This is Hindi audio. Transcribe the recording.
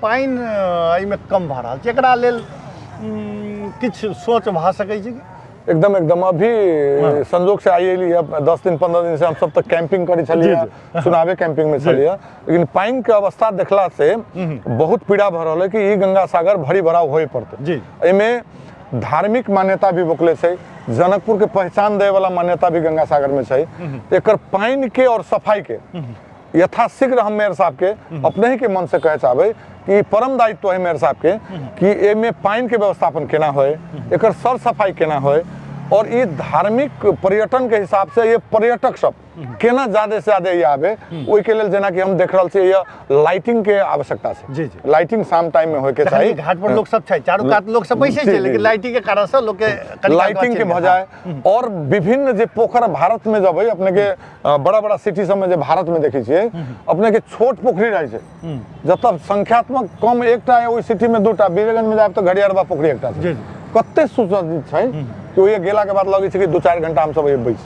पाइन एहिमे कम भऽ रहल छै, एकरा लेल किछु सोच भऽ सकै छै? एकदम एकदम अभी संजोग से आई एली 10 दिन 15 दिन से हम सब तक कैंपिंग करी छलिए, चुनावे कैंपिंग में छलिए, लेकिन पाइन के अवस्था देखला से बहुत पीड़ा भऽ रहल है कि ई गंगा सागर भरी भराव होए पड़ते। एहिमे धार्मिक मान्यता भी बोकले छै, जनकपुर के पहचान दे वाला मान्यता भी गंगा सागर में छै। एकर पाइन के और सफाई के यथाशीघ्र हम मेयर साहब के अपने ही के मन से कहे चाहबे कि परम दायित्व है मेयर साहब के कि एमे पाइन के व्यवस्थापन केना होए, एकर सर सफाई केना होए, और ये धार्मिक पर्यटन के हिसाब से ये पर्यटक सब केना ज्यादा से ज्यादा ये आवे, ओइ के लेल जेना कि हम देख रहल छी ये लाइटिंग के आवश्यकता छै। जी जी, लाइटिंग शाम टाइम में होय के चाहिए। घाट पर लोग सब छै, चारों कात लोग सब बैसे छै, लेकिन लाइटिंग के कारण से लोग के लाइटिंग के भ जाए। और विभिन्न जे पोखर भारत में जब अपने के बड़ा बड़ा सिटी सब में जे भारत में देखै छियै, अपने के छोट पोखरी रहै छै, जब संख्यात्मक कम एकटा ओइ सिटी में दूटा, बीरगंज में जाब तो घड़ियारबा पोखरी एकटा छै, कते सुसज्जित छै कि ओए गेला के बाद लगे छै कि 2-4 घंटा हम सब बैस